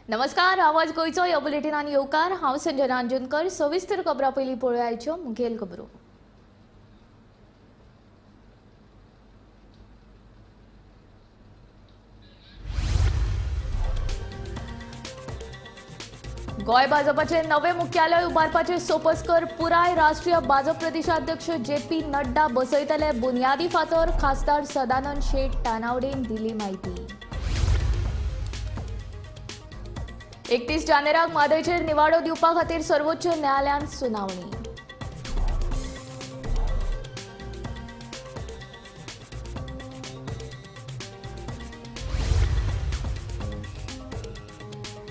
नमस्कार, आवाज गोयचो ह्या बुलेटिनान येवकार। हांव संजना अंजुनकर। सविस्तर खबरां पयलीं पळोवया आयच्यो मुखेल खबरो। गोय भाजपाचे नवे मुख्यालय उबारपाचे सोपस्कर पुराय राष्ट्रीय भाजप प्रदेशाध्यक्ष जे.पी. नड्डा बसयतले बुनयादी फातर खासदार सदानंद शेट तानावडेन दिली माहिती। 31 जानेराक म्हादयचेर निवाडो दिवपा खातीर सर्वोच्च न्यायालयान सुनावणी।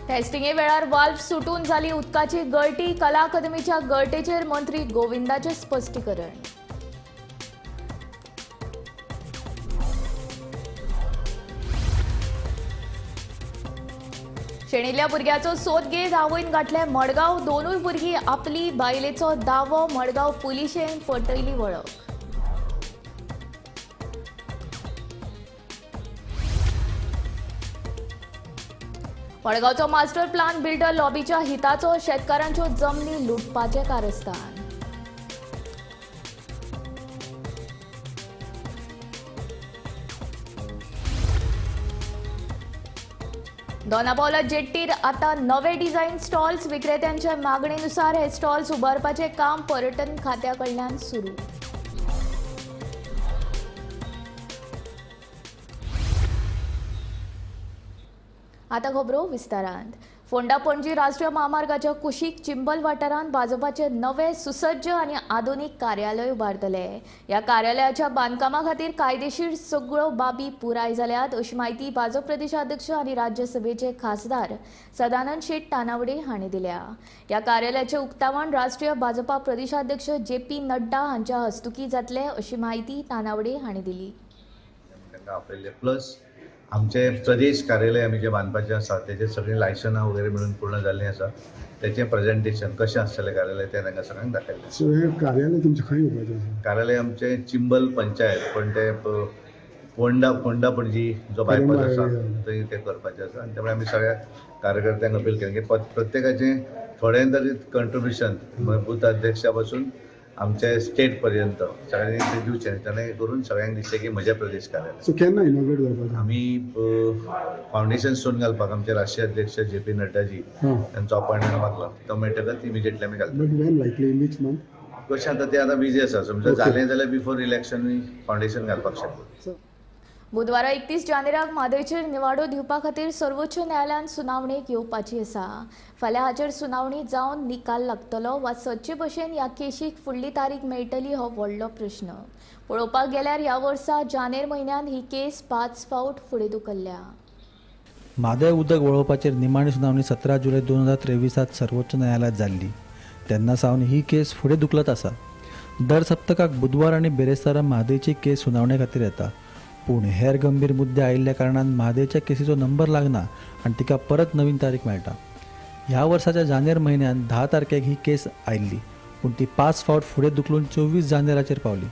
टेस्टिंगे वेळार वाल्व सुटून जाली उदकाची गळटी। कला अकादमीच्या गळटेचेर मंत्री गोविंदाचे स्पश्टीकरण। शेणिल्ल्या भुरग्याचो सोद घेत आवयन गाठले मडगांव। दोनूय भुरगीं आपली बायलेचो दावो मडगांव पुलिशेन पटयली वळख। मडगांवचो मास्टर प्लान बिल्डर लॉबीच्या हिताचो शेतकारांच्यो जमनी लुटपाचे कारस्थान। दोनापावला जेट्टीर आता नवे डिझाइन स्टॉल्स। विक्रेत्यांच्या मागणेनुसार हे स्टॉल्स उबारपाचे काम पर्यटन खात्याकडल्यान सुरू। आता खबरो विस्तारांत। फोंडा पणजी राष्ट्रीय महामार्गाच्या कुशीक चिंबल वाठारांत भाजपाचे नवे सुसज्ज आनी आधुनीक कार्यालय उबारतले। ह्या कार्यालयाच्या बांदकामा खातीर कायदेशीर सगळ्यो बाबी पुराय जाल्यात, अशी माहिती भाजप प्रदेशाध्यक्ष आनी राज्यसभेचे खासदार सदानंद शेट तानावडे हांणी दिल्या। ह्या कार्यालयाचे उक्तावण राष्ट्रीय भाजपा प्रदेशाध्यक्ष जे.पी. नड्डा हांच्या हस्तुकी जातले, अशी माहिती तानावडे हांणी दिली। प्लस आमचे प्रदेश कार्यालय आमी जे बांदपाचें आसा तेजे सगळीं लायसनां वगैरे मिळून पूर्ण जाल्लीं आसा। तेचें प्रेजेंटेशन कशें आसतलें कार्यालय तें तांकां सगळ्यांक दाखयलें। सो हे कार्यालय तुमचें खंय उबारचें आसा? कार्यालय आमचें चिंबल पंचायत, पण ते फोंडा पणजी जो बायपास आसा थंय तें करपाचें आसा। आनी त्यामुळे आमी सगळ्या कार्यकर्त्यांक अपील केलें की प्रत्येकाचें थोडें तरी कंट्रिब्युशन बूथ अध्यक्षा पासून आमचे स्टेट पर्यंत सगळ्यांनी ते दिवचें। तेणें करून सगळ्यांक दिसचें की म्हज्या प्रदेश कार्यालय। सो केन्ना इनॉग्रेट जावपाचें? आमी फावंडेशन स्टोन घालपाक आमचे राष्ट्रीय अध्यक्ष जे.पी. नड्डाजी त्यांचो अपॉइंटमेंट मागला। तो मेळटकच इमिजिएटली आमी घालता। But Wien लायकली in which month? कशें आतां तें आतां बिजी आसा। समजा जालें जाल्यार बिफोर इलेक्शन फावंडेशन घालपाक शकता। बुधवारा 31 जानेराक म्हादयचेर निवाडो दिवपा खातीर सर्वोच्च न्यायालयान सुनावणेक येवपाची आसा। फाल्यां हाचेर सुनावणी जावन निकाल लागतलो वा सदचे भशेन ह्या केशीक फुडली तारीख मेळटली हो व्हडलो प्रश्न। पळोवपाक गेल्यार ह्या वर्सा जानेर म्हयन्यात ही केस 5 फावट फुडें धुकल्ल्या। म्हादय उदक वळोवपाचेर निमाणी सुनावणी 17 जुलय 2023 सर्वोच्च न्यायालयात जाल्ली। तेन्ना सावन ही केस फुडें धुकलत आसा। दर सप्तकाक बुधवार आनी बेरेस्तारा म्हादयची केस सुनावणे खातीर येता, पूण हेर गंभीर मुद्दे आयिल्ल्या कारणान म्हादयच्या केसीचो नंबर लागना आनी तिका परत नवीन तारीख मेळटा। ह्या वर्साच्या जानेर म्हयन्यात 10 तारखेक ही केस आयिल्ली, पूण ती 5 फावट फुडें धुकलून 24 जानेराचेर पावली।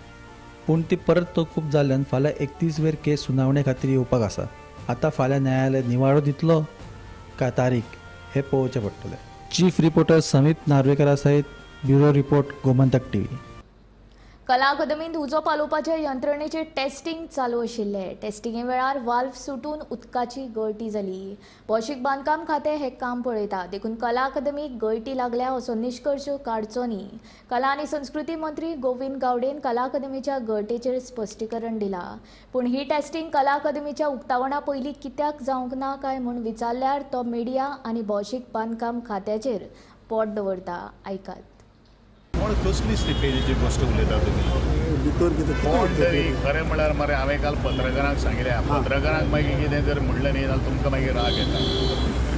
पूण ती परत तोकूप जाल्ल्यान फाल्यां 31 वेर केस सुनावणे खातीर येवपाक आसा। आतां फाल्यां न्यायालय निवाडो दितलो काय तारीख हे पळोवचें पडटलें। चीफ रिपोर्टर समीप नार्वेकरा सयत ब्युरो रिपोर्ट गोमंतक टीव्ही। कला अकादमींत उजो पालोवपाच्या यंत्रणेचें टेस्टिंग चालू आशिल्लें। टेस्टिंगे वेळार वाल्व सुटून उदकाची गळटी जाली। भौशीक बांदकाम खातें हें काम पळयता, देखून कला अकादमीक गळटी लागल्या असो निश्कर्श काडचो न्ही। कला आनी संस्कृती मंत्री गोविंद गावडेन कला अकादमीच्या गळटेचेर स्पश्टीकरण दिलां, पूण ही टेस्टिंग कला अकादमीच्या उक्तावणा पयलीं कित्याक जावंक ना काय म्हूण विचारल्यार तो मिडिया आनी भौशीक बांदकाम खात्याचेर पोट दवरता। आयकात। कोण कसली स्टेपेजीची गोष्ट उलयता तुमी? भितर कितें कोण तरी खरें म्हळ्यार मरे हांवें काल पत्रकारांक सांगलें, पत्रकारांक मागीर कितें जर म्हणलें न्ही जाल्यार तुमकां मागीर राग येता।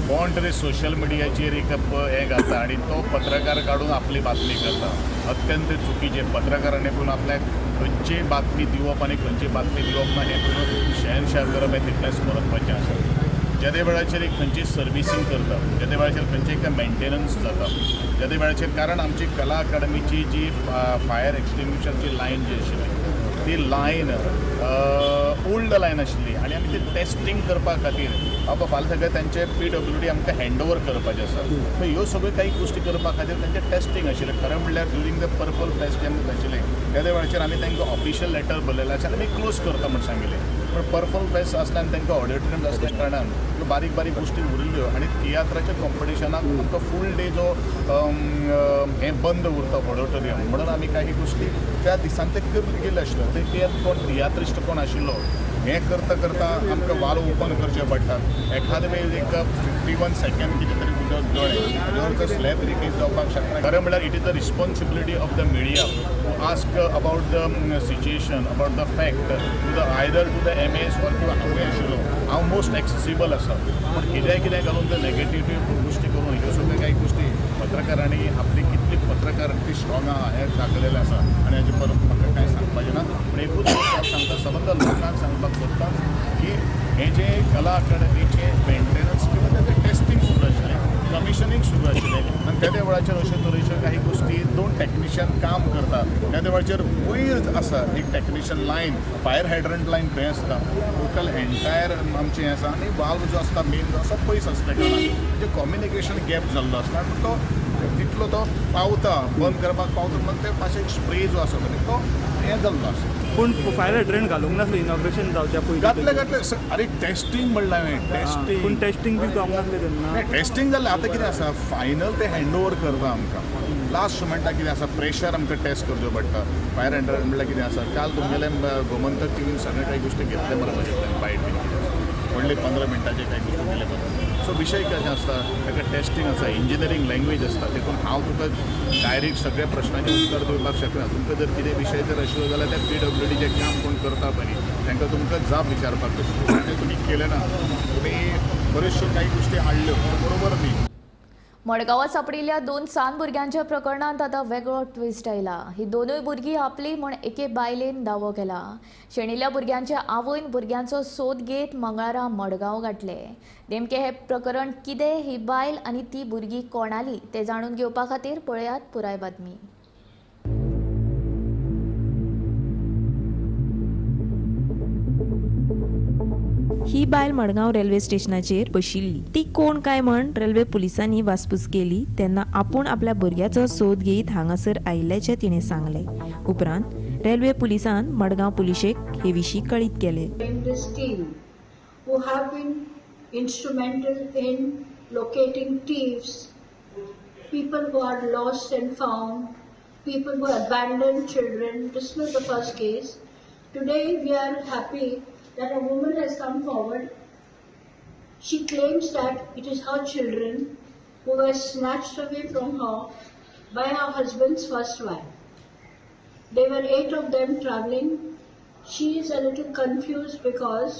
कोण तरी सोशल मिडियाचेर एक हें घालता आनी तो पत्रकार काडून आपली बातमी करता। अत्यंत चुकीचें। पत्रकारांनी पूण आपल्याक खंयची बातमी दिवप आनी खंयची बातमी दिवप ना हें पूण शहनशाह करप हें तितलेंच स्मरणपाचें आसा। ज्या वेळाचेर एक खंयची सर्विसींग करता, ज्या वेळाचेर खंयचें एक मेंटेनन्स जाता, ज्या वेळाचेर कारण आमची कला अकादमीची जी फायर एक्सटिंग्विशरची लायन जी आशिल्ली ती लायन ओल्ड लायन आशिल्ली आनी आमी ती टेस्टिंग करपा खातीर बाबा फाल्यां सगळें तेंचे PWD आमकां हँड ओवर करपाचें आसा सो ह्यो सगळ्यो काही गोश्टी करपा खातीर तेंचें टेस्टींग आशिल्लें खरें म्हणल्यार ड्युरींग द पर्पल फेस्ट जेन्ना जाशिल्लें त्या वेळाचेर आमी तांकां ऑफिशियल लेटर बरयलें आनी आमी क्लोज करता म्हण सांगिल्लें पण पर्पल फेस्ट आसल्यान तांकां ऑडिटोरियम आसल्या कारणान ह्यो बारीक बारीक गोश्टी उरिल्ल्यो आनी तियात्राच्या कॉम्पिटिशनाक आमकां फूल डे जो हें बंद उरता ऑडिटोरियम म्हणून आमी काही गोश्टी त्या दिसान ते केल्ले आशिल्ल्यो ते तियात्रिस्ट कोण आशिल्लो हें करता करता आमकां वाल ओपन करचें पडटा एखादे वेळी एक 51 सेकंड कितें तरी उदक गळ्ळें जर स्लॅब रिलीज जावपाक शकना खरें म्हणल्यार it is the responsibility of the media to ask about the situation about the fact to the either to the MS or किंवा हांवें आशिल्लो हांव मोस्ट एक्सेसिबल आसा पूण कितें घालून ते नेगेटिव्ह गोश्टी करून ह्यो सगळ्यो काही गोश्टी पत्रकारांनी आपली कितली पत्रकारिता स्ट्रॉंग आहा हें दाखयलेलें आसा आनी हाजे परत म्हाका कांय सांगपाचें ना पूण एकूच गोश्ट हांव सांगता सबंद लोकांक सांगपाक सोदता की हें जें कला अकादमीचें मेंटेनन्स किंवा तें टेस्टींग सुरू आशिल्लें कमिशनींग सुरू आशिल्लें आनी त्या वेळाचेर अशे तरेच्यो काही गोश्टी 2 टेक्निशियन काम करता त्या वेळाचेर वयर आसा एक technician line fire hydrant line खंय आसता टोटल एंटायर आमचें हें आसा आनी वाल्व जो आसता मेन जो आसा पयस आसल्या कारणान म्हणजे कम्युनिकेशन गॅप जाल्लो आसता पूण तो तितलो तो पावता बंद करपाक पावता म्हणून ते मातशें स्प्रे जो आसा तो हें जाल्लो आसा पूण फायर हायड्रंट घालूंक नासलें इनॉग्रेशन जावच्या पयलीं घातले अरे टेस्टींग म्हणलें हांवें टेस्टींग पूण टेस्टींग बी जावंक नासलें तेन्ना टेस्टींग जालें आतां कितें आसा फायनल ते हँड ओवर करता आमकां लास्ट मोमेंटाक कितें आसा प्रेशर आमकां टेस्ट करचो पडटा फायर हायड्रंट म्हणल्यार कितें आसा काल तुमगेले गोमंतक टीवीन सगळे काही गोश्टी घेतले मरे म्हजे बायट बीन कितें व्हडले 15 मिनटाचे काही गोश्टी केले पडटा सो विशय कशें आसता ताका टेस्टींग आसा इंजिनियरींग लँग्वेज आसता देखून हांव तुका डायरेक्ट सगळ्या प्रश्नांचे उत्तर दिवपाक शकना तुमकां जर कितें विशय जर आशिल्लो जाल्यार त्या PWD जें काम कोण करता पळय तांकां तुमकां जाप विचारपाक तें तुमी केलें ना तुमी बऱ्योचश्यो काही गोश्टी हाडल्यो बरोबर न्ही मडगांवां सांपडिल्ल्या 2 सान्न भुरग्यांच्या प्रकरणांत आतां वेगळो ट्विस्ट आयला ही दोनूय भुरगीं आपली म्हूण एके बायलेन दावो केला शेणिल्ल्या भुरग्यांच्या आवयन भुरग्यांचो सोद घेत मंगळारा मडगांव गाठले नेमकें हें प्रकरण कितें ही बायल आनी ती भुरगीं कोणाली तें जाणून घेवपा खातीर पळयात पुराय बातमी ही बायल मडगांव रेल्वे स्टेशनाचेर बशिल्ली ती कोण काय म्हण रेल्वे पुलिसांनी वासपूस केली तेन्ना आपूण आपल्या भुरग्याचो सोद घेत हांगासर आयिल्ल्याचें तिणें सांगलें उपरांत रेल्वे पुलिसान मडगांव पुलिशेक हे विशीं कळीत केलें This team who have been instrumental in locating thieves, people who are lost and found, people who abandoned children. This was the first case. Today we are happy that a woman has come forward. She claims that it is her children who were snatched away from her by her husband's first wife. There were 8 of them traveling. She is a little confused because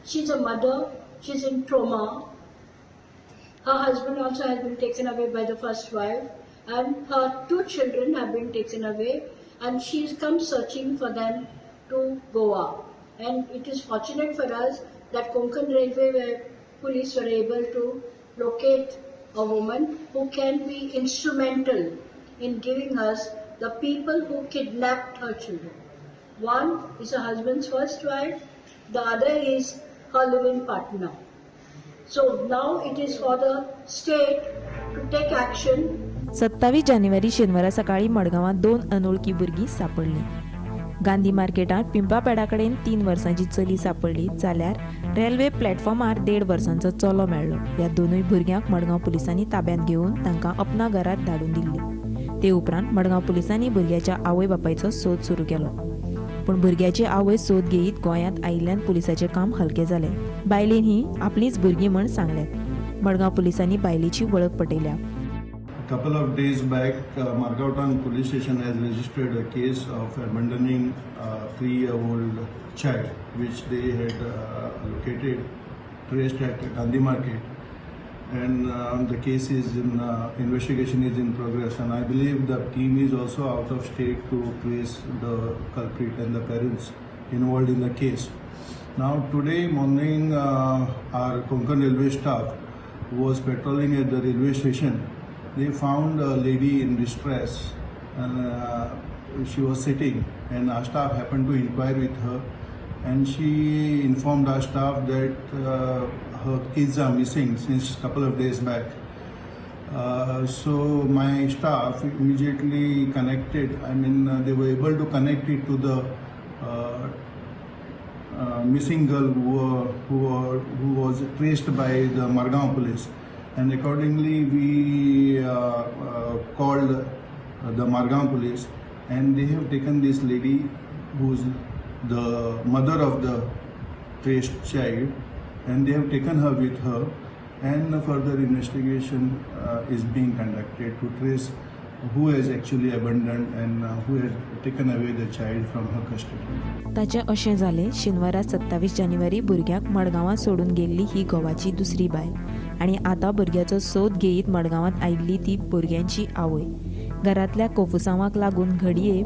she's a mother, she's in trauma. Her husband also has been taken away by the first wife and her 2 children have been taken away and she's come searching for them to Goa. And it is fortunate for us that Konkan Railway police were able to locate a woman who can be instrumental in giving us the people who kidnapped her children. One is her husband's first wife, the other is her living partner. So now it is for the state to take action. 27 जानेवारी शेनवारा सकाळी मडगांवांत 2 अनोळखी भुरगीं सांपडलीं गांधी मार्केटांत पिंपापेडा कडेन 3 वर्सांची चली सांपडली जाल्यार railway प्लॅटफॉर्मार 1.5 वर्सांचो चलो मेळ्ळो ह्या दोनूय भुरग्यांक मडगांव पुलिसांनी ताब्यांत घेवन तांकां अपना घरांत धाडून दिल्ली ते उपरांत मडगांव पुलिसांनी भुरग्याच्या आवय बापायचो सोद सुरू केलो पूण भुरग्याची आवय सोद घेयत गोंयांत आयिल्ल्यान पुलिसाचें काम हलकें जालें बायलेन ही आपलीच भुरगीं म्हण सांगल्यात मडगांव पुलिसांनी बायलेची वळख पटयल्या couple of days back, Margao Town Police Station has registered a case of abandoning a 3-year-old child, which they had located, traced at Gandhi Market, and the case is in investigation is in progress. And I believe the team is also out of state to trace the culprit and the parents involved in the case. Now, today morning, our Konkan Railway staff was patrolling at the railway station. They found a lady in distress and she was sitting and our staff happened to inquire with her and she informed our staff that her kids are missing since a couple of days back. So my staff immediately connected. I mean, they were able to connect it to the missing girl who was traced by the Margaon police, and accordingly we called the Margaon police, and they have taken this lady who's the mother of the traced child, and they have taken her with her, and further investigation is being conducted to trace who has actually abandoned and who has taken away the child from her custody. ताचे अशें जालें शेनवारा 27 जानेवारी भुरग्याक मडगांवां सोडून गेल्ली ही घोवाची दुसरी बायल आनी आतां भुरग्याचो सोद घेयत मडगांवांत आयिल्ली ती भुरग्यांची आवय. घरांतल्या कोफुसांवाक लागून घडये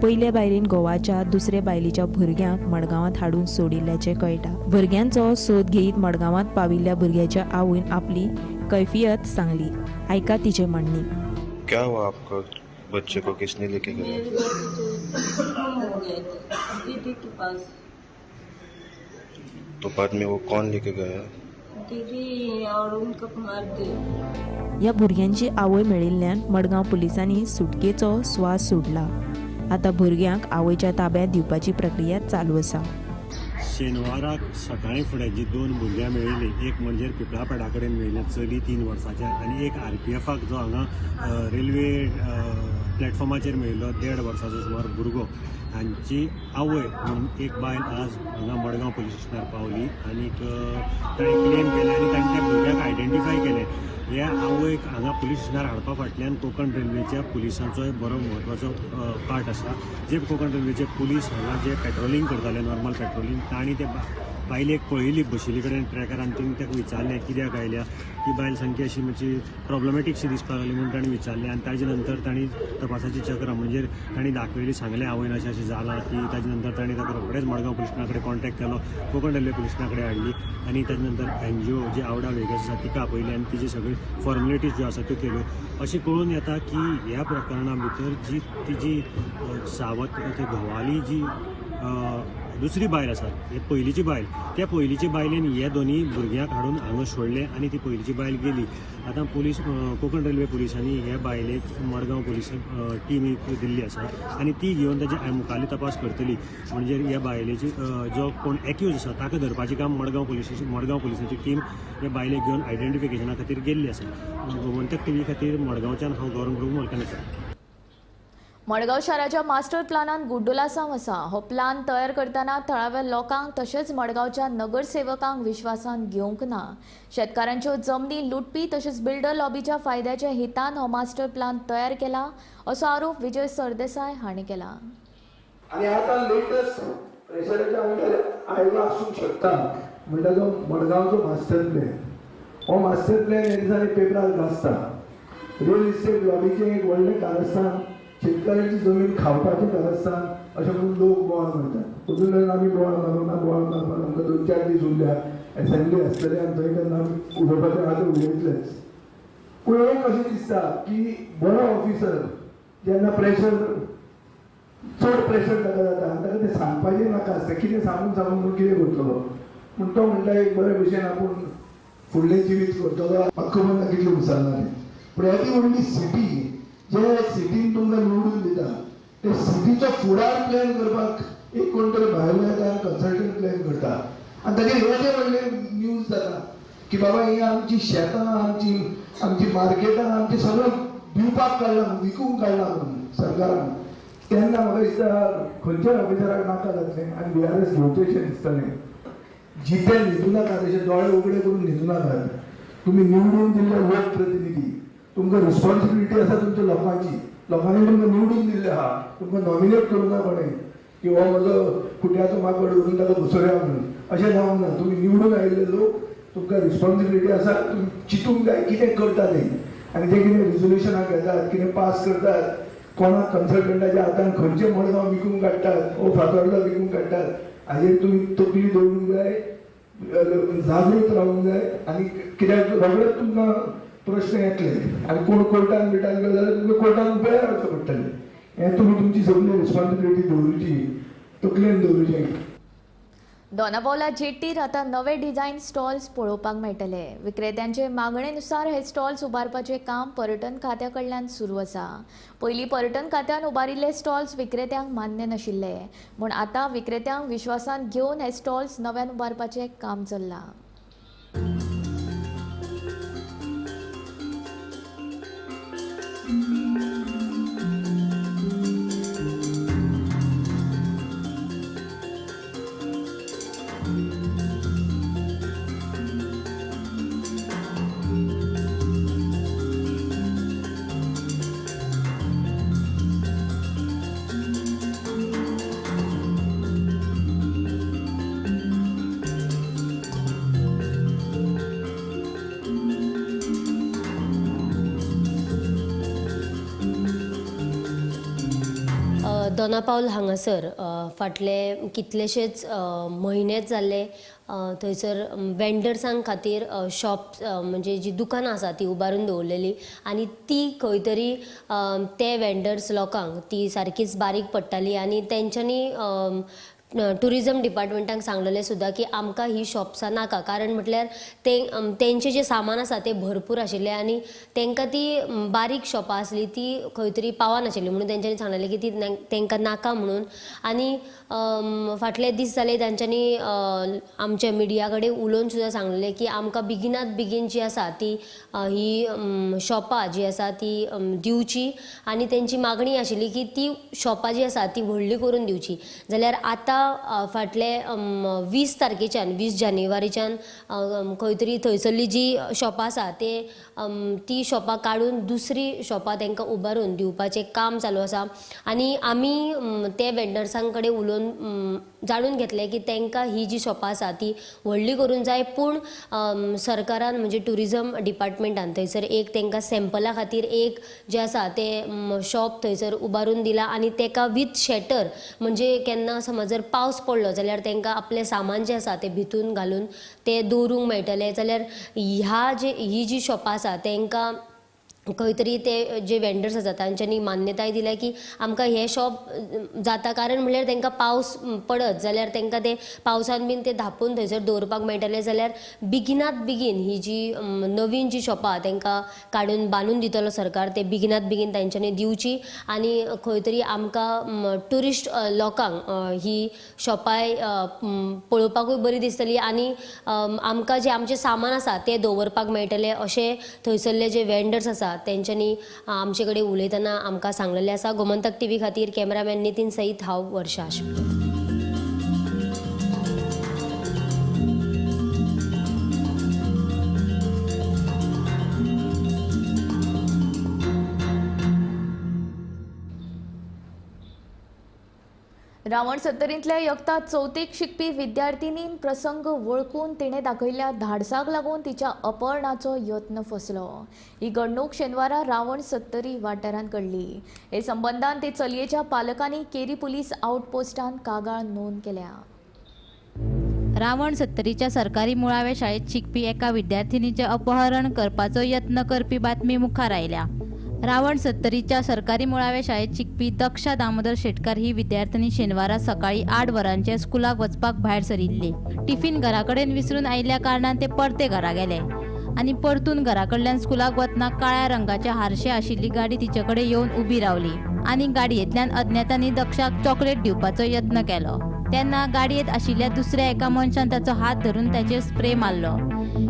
पयले बायलेन घोवाच्या दुसरे बायलेच्या भुरग्यांक मडगांवांत हाडून सोडिल्ल्याचें कळटा. भुरग्यांचो सोद घेयत मडगांवांत पाविल्ल्या भुरग्याच्या आवयन आपली कैफियत सांगली. आयका तिचे म्हणणी. क्या हुआ आपको? बच्चे को किसने लेके गया? मेरे बच्चे गुम हो गए थे दीदी के पास. तो बाद में वो कौन लेके गया? दीदी और उनका मर्द. या भुरग्यांची आवय मेळिल्ल्यान मडगांव पुलिसांनी सुटकेचो स्वास सोडला. आतां भुरग्यांक आवयच्या ताब्यांत दिवपाची प्रक्रिया चालू आसा. शेनवाराक सकाळी फुडें जी 2 भुरग्यां मेळिल्ली, एक म्हणजे पिपळापेडा कडेन मेळिल्ले चली 3 वर्सांचे आनी एक RPFाक जो हांगा रेल्वे प्लॅटफॉर्माचेर मेळिल्लो 1.5 वर्साचो सुमार भुरगो, हांची आवय म्हणून एक बायल आज हांगा मडगांव पुलीस स्टेशनार पावली आनी ताणें क्लेम केलें आनी ताणें त्या भुरग्याक आयडेंटिफाय केलें. ह्या आवयक हांगा पुलीस स्टेशनार हाडपा फाटल्यान कोंकण रेल्वेच्या पुलिसांचो एक बरो म्हत्वाचो पार्ट आसा. जे कोंकण रेल्वेचे पुलीस हांगा जे पेट्रोलिंग करताले, नॉर्मल पेट्रोलिंग, तांणी ते बायलेक पळयली बशिल्ले कडेन ट्रॅकारान. ताका विचारलें कित्याक आयल्या. ती बायल सामकी अशी मातशी प्रॉब्लेमॅटीकशी दिसपाक लागली म्हणून ताणें विचारलें आनी ताजे नंतर तांणी तपासाची चक्र म्हणजे तांणी दाखयली, सांगलें आवयन अशें अशें जालां की ताजे नंतर तांणी ताका रोखडेच मडगांव पुलीस स्टेशना कडेन कॉन्टॅक्ट केलो, कोंकण रेल्वे पुलीस स्टेशना कडेन हाडली आनी ताजे नंतर NGO जी आवडा वेगस आसा तिका आपयली आनी तिजी सगळी फॉर्मेलिटीज ज्यो आसा त्यो केल्यो. अशें कळून येता की ह्या प्रकरणा भितर जी तिजी सावत घोवाली जी दुसरी बायल आसा, हे पयलीची बायल, त्या पयलीची बायलेन हे दोनी भुरग्यांक हाडून हांगा सोडले आनी ती पयलीची बायल गेली. आतां पुलीस कोंकण रेल्वे पुलिसांनी हे बायलेक मडगांव पुलीस टीम दिल्ली आसा आनी ती घेवन ताजे मुखाल्ली तपास करतली. म्हणजे ह्या बायलेची जो कोण एक्यूज आसा ताका धरपाचें काम मडगांव पुलिसांची टीम हे बायलेक घेवन आयडेंटिफिकेशना खातीर गेल्ली आसा. गोमंतक TV खातीर मडगांवच्यान हांव गौरव प्रभू मलकानेकर. मडगांव शाराच्या मास्टर प्लानान गुड्डुलासांव आसा. हो प्लान तयार करतना थळाव्या लोकांक तशेंच मडगांवच्या नगरसेवकांक विश्वासान घेवंक ना. शेतकारांच्यो जमनी लुटपी तशेंच बिल्डर लॉबीच्या फायद्याच्या हितान हो मास्टर प्लान तयार केला असो आरोप विजय सरदेसाय हांणी केला. आणि आता लेटेस्ट प्रेशराच्या अंडर आयोगा आसूंक शकता म्हणटा तो मडगांवचो मास्टर प्लॅन. हो मास्टर प्लॅन हे दिसांनी पेपरार घासता. रियल इस्टेट लॉबीचें एक व्हडलें कारस्थान, शेतकऱ्यांची जमीन खावपाचें कारस्थान अशें म्हणून लोक बोवाळ मारतात. अजून आमी बोवाळ मारना आमकां 2-4 दीस उरल्या, असेंब्ली आसतली आनी थंय केन्ना आमी उलोवपाचें आतां उलयतलेच. पूण एक अशें दिसता की बरो ऑफिसर जेन्ना चड प्रेशर ताका जाता आनी ताका तें सांगपाचें नाका आसता, कितें सांगून कितें करतलो. पूण तो म्हणटा एक बरे भशेन आपूण फुडलें जिवीत करतलो, म्हाका खबर ना कितलें विचारना. पूण येदी व्हडली सिटी, जे सिटीन तुमकां निवडून दिता, ते सिटीचो फुडार प्लॅन करपाक एक कोण तरी भायलो येता आनी कन्सल्टंट प्लॅन करता आनी ताचेर व्हडले व्हडले न्यूज जाता की बाबा ही आमची शेतां, आमची मार्केटां, आमचें सगळें दिवपाक काडलां, विकूंक काडलां म्हणून सरकारान. तेन्ना म्हाका दिसता खंयच्याच ऑफिसराक नाका जातलें आनी VRS घेवचेशें दिसतलें. जिते न्हिदू नाका, तशें दोळे उगडे करून न्हिदू नाकात. तुमी निवडून दिल्ले लोक प्रतिनिधी, तुमकां रिस्पॉन्सिबिलिटी आसा तुमच्या लोकांची. लोकांनी तुमकां निवडून दिल्ले आहा, तुमकां नॉमिनेट करूं ना कोणें की हो म्हजो कुट्याचो मागड व्हरून ताका घुसोवया म्हणून. अशें जावंक ना. तुमी निवडून आयिल्ले लोक, तुमकां रिस्पॉन्सिबिलिटी आसा. तुमी चिंतूंक जाय कितें करता तें आनी तें कितें रिजोल्युशनाक घेतात, कितें पास करतात, कोणाक कन्सल्टंटाच्या हातान खंयचे मडगांव विकूंक काडटात, हो फातोर्डा विकूंक काडटात, हाजेर तुमी तकली दवरूंक जाय, जागृत रावूंक जाय. आनी कित्याक रोखडेच तुमकां प्रश्न येतले आनी कोण कोर्टान बिटान गेलो जाल्यार तुमकां कोर्टान उबें रावचें पडटलें. हें तुमी तुमची सगळी रिस्पॉन्सिबिलिटी दवरुची, तकलेन दवरुचें. दोनापावला जेट्टीर आता नवे डिझायन स्टॉल्स पळोवपाक मेळटले. विक्रेत्यांचे मागणेनुसार हे स्टॉल्स उबारपाचे काम पर्यटन खात्या कडल्यान सुरू आसा. पयलीं पर्यटन खात्यान उबारिल्ले स्टॉल्स विक्रेत्यांक मान्य नाशिल्ले, म्हूण आतां विक्रेत्यांक विश्वासान घेवन हे स्टॉल्स नव्यान उबारपाचें काम चल्लां. दोनापावल हांगासर फाटले कितलेशेच म्हयने जाल्ले थंयसर वेंडर्सांक खातीर शॉप म्हणजे जी दुकानां आसा ती उबारून दवरलेली आनी ती खंय तरी ते वेंडर्स लोकांक ती सारकीच बारीक पडटाली आनी तेंच्यांनी टुरिजम डिपार्टमेंटाक सांगलेलें सुद्दां की आमकां ही शॉप्सां नाका, कारण म्हटल्यार तेंचें जें सामान आसा तें भरपूर आशिल्लें आनी तेंकां ती बारीक शॉपां आसली ती खंय तरी पावनाशिल्ली म्हणून तेंच्यांनी सांगलेलें की ती तेंकां नाका म्हणून. आनी फाटले दीस जाले तांच्यांनी आमच्या मिडिया कडेन उलोवन सुद्दां सांगलेलें की आमकां बेगिनात बेगीन जी आसा ती ही शॉपां जी आसा ती दिवची आनी तेंची मागणी आशिल्ली की ती शॉपां जी आसा ती व्हडली करून दिवची. जाल्यार आतां फाटले 20 तारखेच्यान 20 जानेवारीच्यान खंय तरी थंयसरली जी शॉपां आसा ती शॉपां काडून दुसरी शॉपां तांकां उबारून दिवपाचें काम चालू आसा. आनी आमी ते वेंडर्सां कडेन उलोवन जाणून घेतलें की तांकां ही जी शॉपां आसा ती व्हडली करून जाय, पूण सरकारान म्हणजे टुरिजम डिपार्टमेंटान थंयसर एक तांकां सॅम्पला खातीर एक जें आसा तें शॉप थंयसर उबारून दिलां आनी ताका विथ शॅटर, म्हणजे केन्ना समज जर पावस पडलो जाल्यार तांकां आपलें सामान जें आसा तें भितून घालून तें दवरूंक मेळटलें. जाल्यार ही जी शॉपां आसा तांकां खंय तरी ते जे वेंडर्स आसा तांच्यांनी मान्यताय दिल्या की आमकां हे शॉप जाता, कारण म्हळ्यार तांकां पावस पडत जाल्यार तांकां ते पावसान बीन ते धांपून थंयसर दवरपाक मेळटलें. जाल्यार बेगिनात बेगीन ही जी नवीन जी शॉपां तांकां काडून बांदून दितलो सरकार, ते बेगिनात बेगीन तांच्यांनी दिवची आनी खंय तरी आमकां ट्युरिस्ट लोकांक ही शॉपाय पळोवपाकूय बरी दिसतली आनी आमकां जे आमचें सामान आसा तें दवरपाक मेळटलें अशें थंयसरले जे वेंडर्स आसा तेंच्यांनी आमचे कडेन उलयतना आमकां सांगलेलें आसा. गोमंतक टीव्ही खातीर कॅमेरामॅन नितीन सईद, हांव वर्षा आशिल्लो. रावण सत्तरींतल्या इयत्ता 4थीक शिकपी विद्यार्थिनीन प्रसंग वळखून तिणें दाखयल्ल्या धाडसाक लागून तिच्या अपहरणाचो यत्न फसलो. ही घडणूक शेनवारा रावण सत्तरी वाठारांत घडली. हे संबंदान ते चलयेच्या पालकांनी केरी पुलीस आउटपोस्टान कागाळ नोंद केल्या. रावण सत्तरीच्या सरकारी मुळाव्या शाळेत शिकपी एका विद्यार्थिनीचे अपहरण करपाचो यत्न करपी बातमी मुखार आयल्या. रावण सत्तरीच्या सरकारी मुळाव्या शाळेत शिकपी दक्षा दामोदर शेटकार ही विद्यार्थिनी शेनवारा सकाळी 8 वरांचेर स्कुलाक वचपाक भायर सरिल्ली. टिफिन घरा कडेन विसरून आयिल्ल्या कारणान ते परते घरा गेले आनी परतून घरा कडल्यान स्कुलाक वतना काळ्या रंगाचे हारशे आशिल्ली गाडी तिचे कडेन येवन उबी रावली आनी गाडयेंतल्यान अज्ञातांनी दक्षाक चॉकलेट दिवपाचो यत्न केलो. तेन्ना गाडयेंत आशिल्ल्या दुसऱ्या एका मनशान ताचो हात धरून ताचेर स्प्रे मारलो.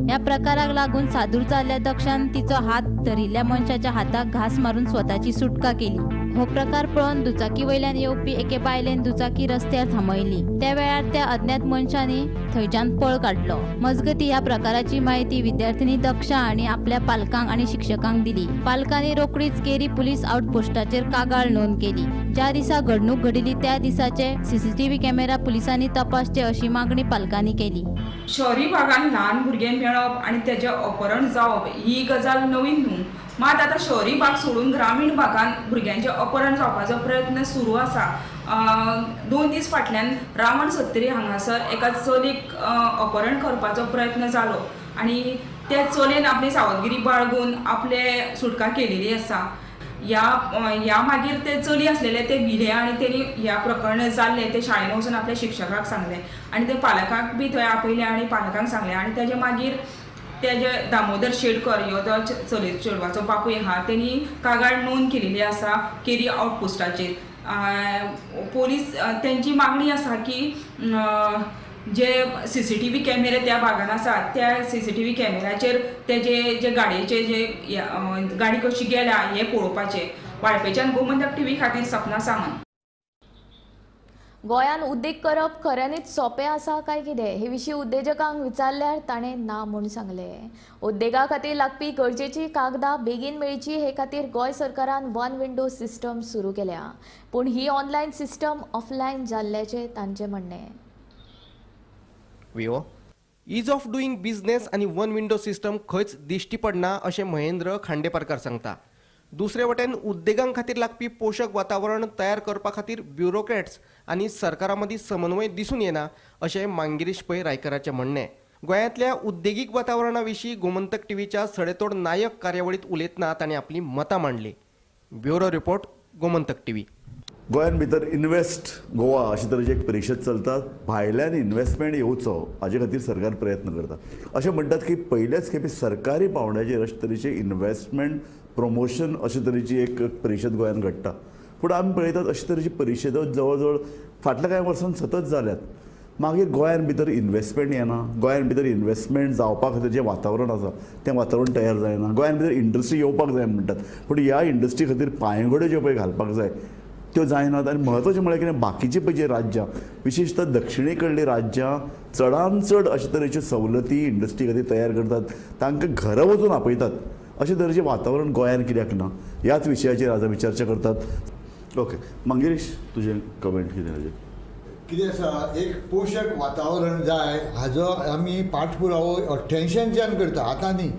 ह्या प्रकाराक लागून सादूर जाल्ल्या दक्षान तिचो हात धरिल्ल्या मनशाच्या हाताक घास मारून स्वताची सुटका केली. हो प्रकार पळोवन दुचाकी वयल्यान येवपी एके बायलेन दुचाकी रस्त्यार थांबयली. त्या वेळार त्या अज्ञात मनशांनी थंयच्यान पळ काडलो. मजगती ह्या प्रकाराची म्हायती विद्यार्थिनी दक्षा आनी आपल्या पालकांक आनी शिक्षकांक दिली. पालकांनी रोखडीच केरी पुलीस आउटपोस्टाचेर कागाळ नोंद केली. ज्या दिसा घडणूक घडिल्ली त्या दिसाचे सीसीटीव्ही कॅमेरा पुलिसांनी तपासचे अशी मागणी पालकांनी केली. शहरी भागांत ल्हान भुरगें मेळप आनी तेजें अपहरण जावप ही गजाल नवीन न्हू, मात आतां शहरी भाग सोडून ग्रामीण भागांत भुरग्यांचें अपहरण जावपाचो प्रयत्न सुरू आसा. 2 दीस फाटल्यान रावण सत्तरी हांगासर एका चलयेक अपहरण करपाचो प्रयत्न जालो आनी त्या चलयेन आपली सावधगिरी बाळगून आपले सुटका केलेली आसा. ह्या मागीर ते चली असलेले ते भिले आणि त्यांनी ह्या प्रकरण जाल्ले ते शाळेन वचून आपल्या शिक्षकाक सांगले आणि ते पालकांक बी थंय आपयले आणि पालकांक सांगले आणि तेजे मागीर तेजे दामोदर शेटकर ह्यो जो चेडवाचो बापूय आहा तेणी कागाळ नोंद केलेली आसा केरी आउटपोस्टाचेर. पोलीस त्यांची मागणी आसा की जे CCTV कॅमेरे त्या भागान आसात त्या CCTV कॅमेराचेर तेजे जे गाडयेचे जे गाडी कशी गेल्या हे पळोवपाचे. वाळपेच्यान गोमंतक TV खातीर सपना सावंत. गोंयान उद्देग करप खऱ्यांनीच सोंपें आसा काय कितें हे विशीं उद्देजकांक विचारल्यार ताणें ना म्हूण सांगलें. उद्देगा खातीर लागपी गरजेची कागदां बेगीन मेळची हे खातीर गोंय सरकारान वन विंडो सिस्टम सुरू केल्या, पूण ही ऑनलायन सिस्टम ऑफलायन जाल्ल्याचें तांचें म्हणणें. ईज ऑफ डुईंग बिझनेस आणि वन विंडो सिस्टम खंयच दिश्टी पडना अशें महेंद्र खांडेपारकार सांगता. दुसरे वटेन उद्देगां खातीर लागपी पोशक वातावरण तयार करपा खातीर ब्युरोक्रेट्स आनी सरकारा मदीं समन्वय दिसून येना अशें मांगिरीश पै रायकराचें म्हणणें. गोंयांतल्या उद्देगीक वातावरणा विशीं गोमंतक टीव्हीच्या सडेतोड नायक कार्यावळीत उलयतना ताणें आपली मतां मांडली. Bureau report Gomantak TV. गोंयान भितर इन्वेस्ट गोवा अशे तरेची एक परिशद चलता. भायल्यान इन्वेस्टमेंट येवचो हाजे खातीर सरकार प्रयत्न करता. अशें म्हणटात की पयलेच खेपे सरकारी पावंड्याचेर अशे तरेचे इन्वेस्टमेंट प्रमोशन अशे तरेची एक परिशद गोंयान घडटा. पूण आमी पळयतात अशे तरेची परिशदो जवळ जवळ फाटल्या कांय वर्सान सतत जाल्यात. मागीर गोंयान भितर इन्वेस्टमेंट येना, गोंयान भितर इन्वेस्टमेंट जावपा खातीर जें वातावरण आसा तें वातावरण तयार जायना. गोंयान भितर इंडस्ट्री येवपाक जाय म्हणटात, पूण ह्या इंडस्ट्री खातीर पांयगड्यो ज्यो पळय घालपाक जाय त्यो जायनात. आनी म्हत्वाचें म्हळ्यार कितें, बाकीची पळय जी राज्यां विशेशतः दक्षिणे कडली राज्यां चडांत चड अशे तरेच्यो सवलती इंडस्ट्री खातीर तयार करतात, तांकां घरा वचून आपयतात. अशे तरेचें वातावरण गोंयान कित्याक ना ह्याच विशयाचेर आज आमी चर्चा करतात. ओके, मंगिरीश तुजें कमेंट कितें हाजेर? कितें आसा, एक पोशक वातावरण जाय हाजो आमी पाठपुरावो 88च्यान करता, आतां न्ही.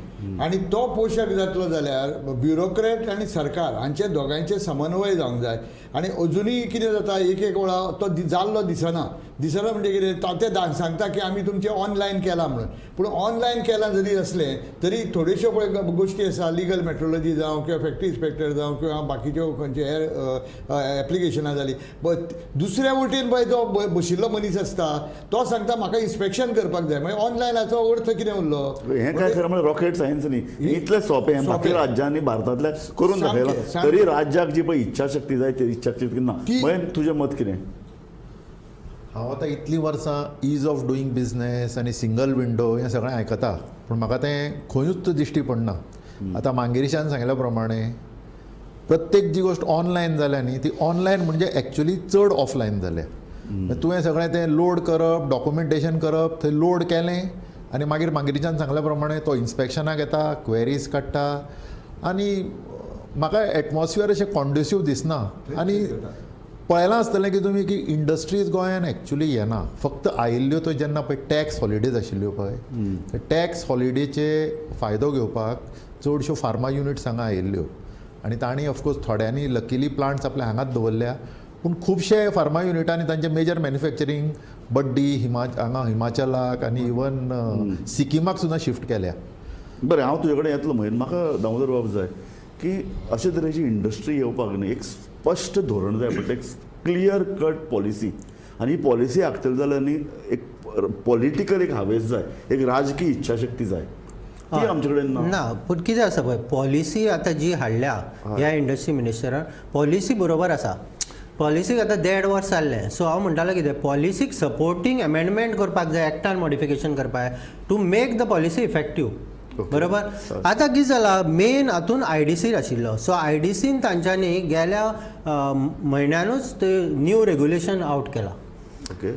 आनी तो पोशक जातलो जाल्यार ब्युरोक्रेट आनी सरकार हांचे दोगांयचे समन्वय जावंक जाय. आनी अजुनूय कितें जाता, एक वेळा तो जाल्लो दिसना म्हणजे कितें ते सांगता की आमी तुमचें ऑनलायन केलां म्हणून. पूण ऑनलायन केलां जरी असलें तरी थोड्योश्यो पळय गोश्टी आसा, लिगल मेट्रोलॉजी जावं किंवा फॅक्टरी इन्स्पेक्टर जावं किंवा बाकीच्यो खंयचे हेर एप्लिकेशनां जालीं. दुसऱ्या वटेन पळय जो बशिल्लो मनीस आसता तो सांगता म्हाका इन्स्पेक्शन करपाक जाय. मागीर ऑनलायनाचो अर्थ कितें उरलो? हें काय खरें म्हणजे रॉकेट सायन्स न्ही, इतलें सोंपें बाकी राज्यांनी भारतांतल्या करून दाखयलां. तरी राज्याक जी पळय इच्छाशक्ती जाय ती इच्छाशक्ती ना. म्हणजे तुजें मत कितें? हांव आतां इतलीं वर्सां ईज ऑफ डुईंग बिझनेस आनी सिंगल विंडो हें सगळें आयकता, पूण म्हाका तें खंयूच दिश्टी पडना. आतां मांगेरीशान सांगल्या प्रमाणे प्रत्येक जी गोश्ट ऑनलायन जाल्या न्ही ती ऑनलायन म्हणजे एक्चुअली चड ऑफलायन जाल्या. तुवें सगळें तें लोड करप, डॉक्युमेंटेशन करप, थंय लोड केलें आनी मागीर मांगेरीच्यान सांगल्या प्रमाणे तो इन्स्पेक्शनाक येता, क्वेरीज काडटा आनी म्हाका एटमॉस्फियर अशें कॉन्ड्युसीव दिसना. आनी पळयलां आसतलें की तुमी की इंडस्ट्रीज गोंयान एक्चुअली येना, फक्त आयिल्ल्यो त्यो जेन्ना पळय टॅक्स हॉलिडेज आशिल्ल्यो पळय ते टॅक्स हॉलिडेचे फायदो घेवपाक चडश्यो फार्मा युनिट्स हांगा आयिल्ल्यो आनी तांणी ऑफकोर्स थोड्यांनी लकिली प्लांट्स आपल्या हांगाच दवरल्या. पूण खुबशे फार्मा युनिटांनी तांचे मेजर मॅन्युफॅक्चरींग बड्डी हांगा हिमाचलाक आनी इवन सिक्किमाक सुद्दां शिफ्ट केल्या. बरें, हांव तुजे कडेन येतलो म्हण म्हाका दामोदर बाब जाय की अशे तरेची इंडस्ट्री येवपाक न्ही एक स्पश्ट धोरण जाय पडटा, एक क्लियर कट पॉलिसी. आनी ही पॉलिसी आखतली जाल्यार न्ही एक पॉलिटिकल एक हावेस जाय, एक राजकीय इच्छाशक्ती जाय. ती आमचे कडेन ना. पूण कितें आसा पळय, पॉलिसी आतां जी हाडल्या ह्या इंडस्ट्री मिनिस्टरान पॉलिसी बरोबर आसा. पॉलिसीक आतां 1.5 वर्स जाल्लें. सो हांव म्हणटालो कितें, पॉलिसीक सपोर्टींग एमेंडमेंट करपाक जाय, एक्टान मॉडिफिकेशन करपाक जाय to make the policy effective. बरोबर. आतां कितें जालां, मेन हातून IDC आशिल्लो. सो IDCन तांच्यांनी गेल्या म्हयन्यानूच ते न्यू रेग्युलेशन आउट केला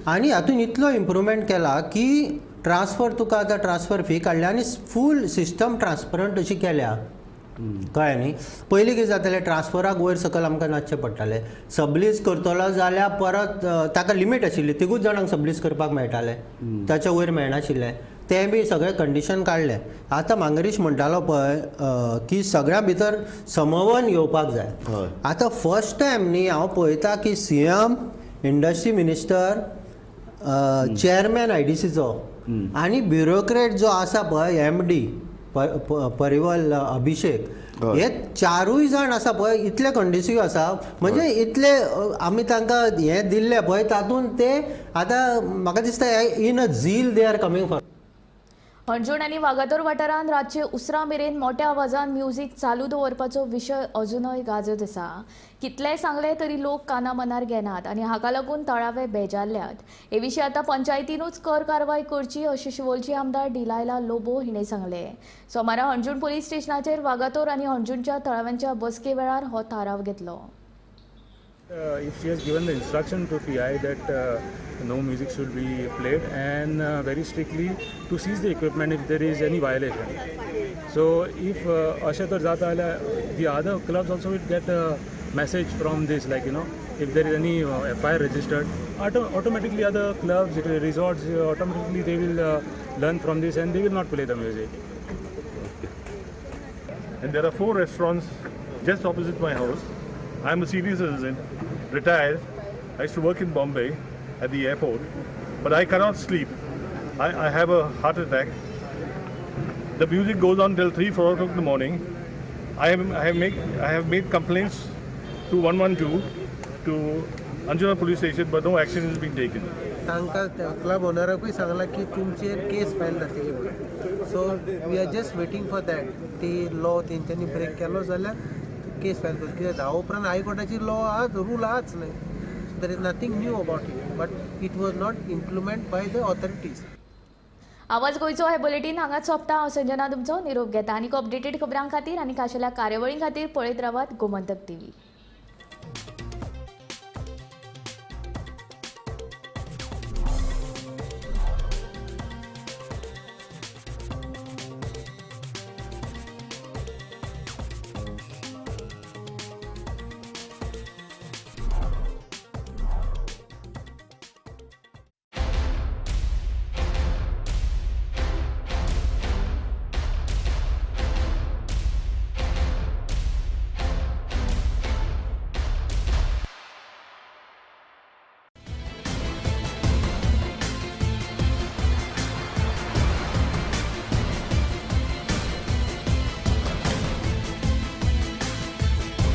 आनी हातून इतलो इम्प्रुवमेंट केला की ट्रान्सफर तुका आतां ट्रान्सफर फी काडल्या आनी फूल सिस्टम ट्रान्सपरंट अशी केल्या. कळ्ळें न्ही. पयलीं कितें जातालें, ट्रान्सफराक वयर सकयल आमकां नाचचें पडटालें. सबलीज करतलो जाल्यार परत ताका लिमीट आशिल्ली, 3 जाणांक सबलीज करपाक मेळटालें, ताच्या वयर मेळनाशिल्लें. तें बी सगळें कंडिशन काडलें. आतां मांगरीश म्हणटालो पळय की सगळ्या भितर समवन येवपाक जाय. आतां फर्स्ट टायम न्ही हांव पळयता की CM, इंडस्ट्री मिनिस्टर, चेअरमॅन IDCचो आनी ब्युरोक्रेट जो आसा पळय MD परिवल अभिषेक हे चारूय जाण आसा पळय इतले कंड्युसीव आसा म्हणजे इतले आमी तांकां हे दिल्ले पळय तातूंत ते आतां म्हाका दिसता इन अ झील they are coming for. Anjuna आनी वागातोर वाठारांत रातचे उसरां मेरेन मोठ्या आवाजान म्युझीक चालू दवरपाचो विशय अजूनय गाजत आसा. कितलेय सांगले तरी लोक काना मनार घेनात आनी हाका लागून थळावे बेजारल्यात. हे विशीं आतां पंचायतीनूच कर कारवाय करची अशें शिवोलची आमदार डिलायला लोबो हिणें सांगलें. सोमारा हणजूण पुलीस स्टेशनाचेर वागातोर आनी हणजूणच्या थळाव्यांच्या बसके वेळार हो थाराव घेतलो. If she has given the instruction to PI that no music should be played and very strictly to seize the equipment if there is any violation. So if अशें तर जाता जाल्यार the other clubs also will get a message from this, like if there is any FIR registered, automatically other clubs, resorts, automatically they will learn from this and they will not play the music. And there are 4 restaurants just opposite my house. I'm a senior citizen, retired. I used to work in Bombay at the airport, but I cannot sleep. I have a heart attack. The music goes on till 3-4 o'clock in the morning. I have made complaints to 112 to Anjuna police station, but no action is being taken. तांकां club ओनराकूय सांगलां की तुमचेर case file जातली म्हणून. So we are just waiting for that. ती law तेंच्यांनी break केलो जाल्यार केस फायल करता. कित्याक धा उपरांत हायकोर्टाची लॉ आज रूल आहाच न्हय. So there is nothing knew about it, but it was not implement by the authorities. आवाज गोंयचो हे बुलेटीन हांगाच सोंपता. हांव संजना तुमचो निरोप घेता. आनीक अपडेटेड खबरां खातीर आनी खाशेल्या कार्यावळीं खातीर पळयत रावात गोमंतक TV.